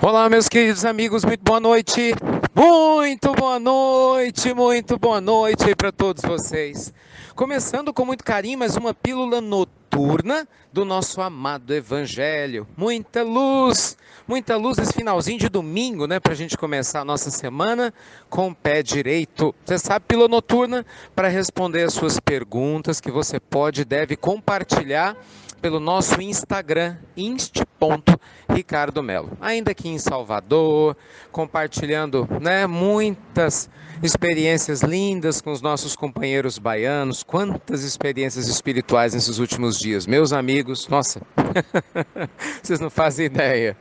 Olá, meus queridos amigos, muito boa noite. Muito boa noite aí para todos vocês. Começando com muito carinho, mais uma pílula noturna do nosso amado Evangelho. Muita luz esse finalzinho de domingo, né? Para a gente começar a nossa semana com o pé direito. Você sabe, pílula noturna, para responder as suas perguntas que você pode e deve compartilhar pelo nosso Instagram, inst.ricardomelo. Ainda aqui em Salvador, compartilhando, né, muitas experiências lindas com os nossos companheiros baianos. Quantas experiências espirituais nesses últimos dias. Meus amigos, nossa, vocês não fazem ideia.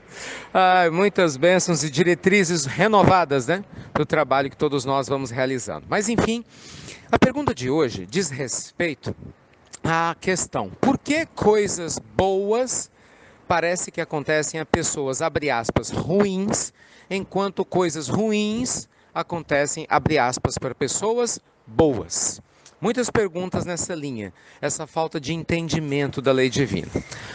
Muitas bênçãos e diretrizes renovadas, né, para o trabalho que todos nós vamos realizando. Mas enfim, a pergunta de hoje diz respeito a questão: por que coisas boas parece que acontecem a pessoas, abre aspas, ruins, enquanto coisas ruins acontecem, abre aspas, para pessoas boas? Muitas perguntas nessa linha, essa falta de entendimento da lei divina.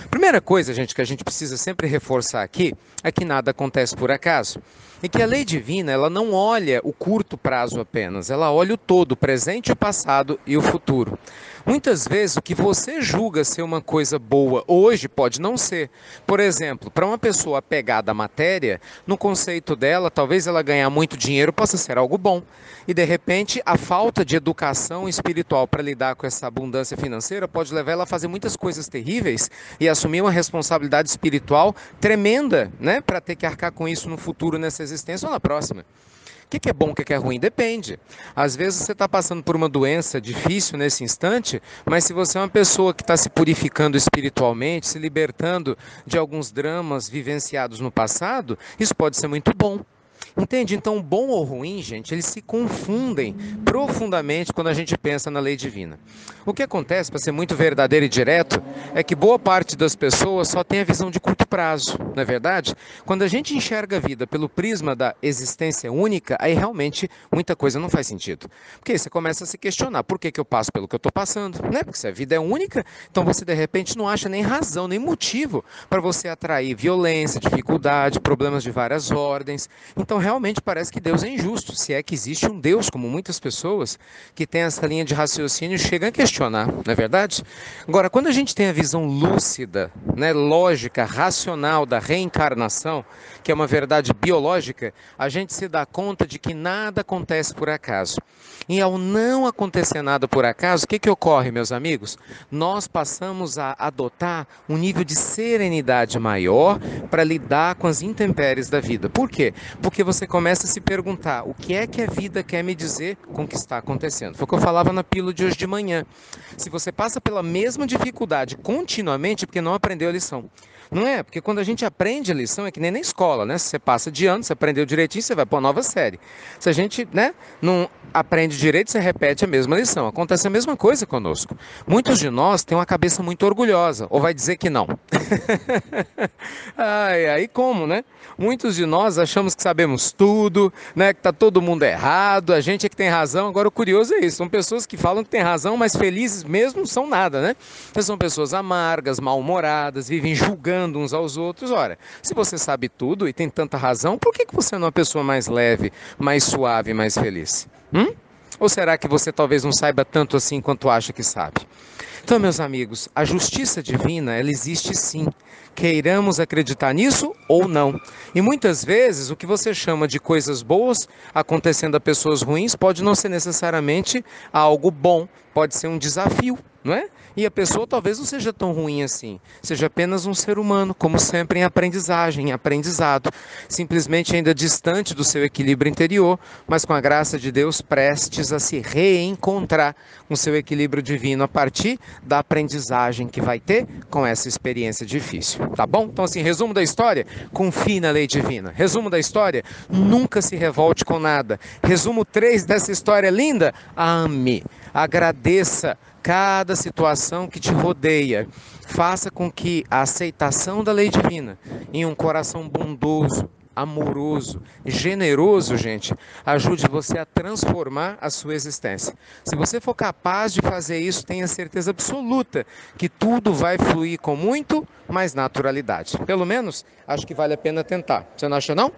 Primeira coisa, gente, que a gente precisa sempre reforçar aqui é que nada acontece por acaso. E que a lei divina, ela não olha o curto prazo apenas, ela olha o todo, o presente, o passado e o futuro. Muitas vezes o que você julga ser uma coisa boa hoje pode não ser. Por exemplo, para uma pessoa apegada à matéria, no conceito dela, talvez ela ganhar muito dinheiro possa ser algo bom. E de repente, a falta de educação espiritual para lidar com essa abundância financeira pode levar ela a fazer muitas coisas terríveis e assumir uma responsabilidade espiritual tremenda, né, para ter que arcar com isso no futuro, nessa existência ou na próxima. O que é bom, o que é ruim? Depende. Às vezes você está passando por uma doença difícil nesse instante, mas se você é uma pessoa que está se purificando espiritualmente, se libertando de alguns dramas vivenciados no passado, isso pode ser muito bom. Entende? Então, bom ou ruim, gente, eles se confundem profundamente quando a gente pensa na lei divina. O que acontece, para ser muito verdadeiro e direto, é que boa parte das pessoas só tem a visão de curto prazo, não é verdade? Quando a gente enxerga a vida pelo prisma da existência única, aí realmente muita coisa não faz sentido. Porque aí você começa a se questionar, por que eu passo pelo que eu estou passando? Né? Porque se a vida é única, então você de repente não acha nem razão, nem motivo para você atrair violência, dificuldade, problemas de várias ordens. Então realmente parece que Deus é injusto, se é que existe um Deus, como muitas pessoas que têm essa linha de raciocínio chegam a questionar, não é verdade? Agora, quando a gente tem a visão lúcida, né, lógica, racional da reencarnação, que é uma verdade biológica, a gente se dá conta de que nada acontece por acaso. E ao não acontecer nada por acaso, o que ocorre, meus amigos? Nós passamos a adotar um nível de serenidade maior para lidar com as intempéries da vida. Por quê? Porque você começa a se perguntar, o que é que a vida quer me dizer com o que está acontecendo? Foi o que eu falava na pílula de hoje de manhã. Se você passa pela mesma dificuldade continuamente, é porque não aprendeu a lição. Não é? Porque quando a gente aprende a lição, é que nem na escola, né? Se você passa de ano, você aprendeu direitinho, você vai para uma nova série. Se a gente, né, não aprende direito, você repete a mesma lição. Acontece a mesma coisa conosco. Muitos de nós têm uma cabeça muito orgulhosa, ou vai dizer que não. Aí como, né? Muitos de nós achamos que sabemos tudo, né? Que está todo mundo errado, a gente é que tem razão. Agora o curioso é isso, são pessoas que falam que tem razão, mas felizes mesmo não são nada, né? Então, são pessoas amargas, mal-humoradas, vivem julgando uns aos outros. Ora, se você sabe tudo e tem tanta razão, por que você não é uma pessoa mais leve, mais suave, mais feliz? Ou será que você talvez não saiba tanto assim quanto acha que sabe? Então, meus amigos, a justiça divina, ela existe sim. Queiramos acreditar nisso ou não. E muitas vezes o que você chama de coisas boas acontecendo a pessoas ruins pode não ser necessariamente algo bom, pode ser um desafio, não é? E a pessoa talvez não seja tão ruim assim, seja apenas um ser humano, como sempre em aprendizagem, em aprendizado, simplesmente ainda distante do seu equilíbrio interior, mas com a graça de Deus prestes a se reencontrar com seu equilíbrio divino a partir da aprendizagem que vai ter com essa experiência difícil, tá bom? Então assim, resumo da história, confie na lei divina. Resumo da história, nunca se revolte com nada. Resumo 3 dessa história linda, ame, agradeça cada situação que te rodeia. Faça com que a aceitação da lei divina em um coração bondoso, amoroso, generoso, gente, ajude você a transformar a sua existência. Se você for capaz de fazer isso, tenha certeza absoluta que tudo vai fluir com muito mais naturalidade. Pelo menos, acho que vale a pena tentar. Você não acha, não?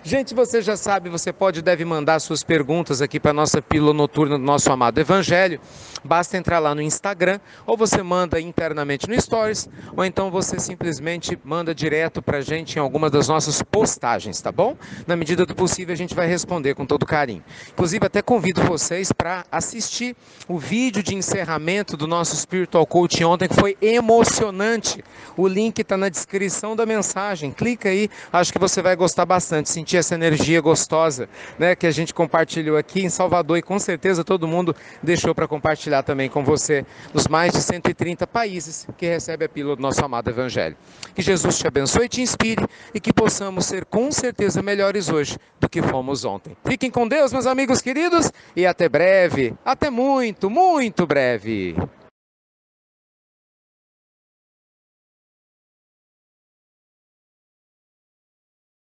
Gente, você já sabe, você pode e deve mandar suas perguntas aqui para a nossa pílula noturna do nosso amado Evangelho. Basta entrar lá no Instagram, ou você manda internamente no Stories, ou então você simplesmente manda direto para a gente em alguma das nossas postagens, tá bom? Na medida do possível a gente vai responder com todo carinho. Inclusive até convido vocês para assistir o vídeo de encerramento do nosso Spiritual Coaching ontem, que foi emocionante. O link está na descrição da mensagem, clica aí, acho que você vai gostar bastante, sentir essa energia gostosa, né, que a gente compartilhou aqui em Salvador, e com certeza todo mundo deixou para compartilhar também com você nos mais de 130 países que recebe a pílula do nosso amado Evangelho. Que Jesus te abençoe e te inspire, e que possamos ser com certeza melhores hoje do que fomos ontem. Fiquem com Deus, meus amigos queridos, e até breve, até muito, muito breve.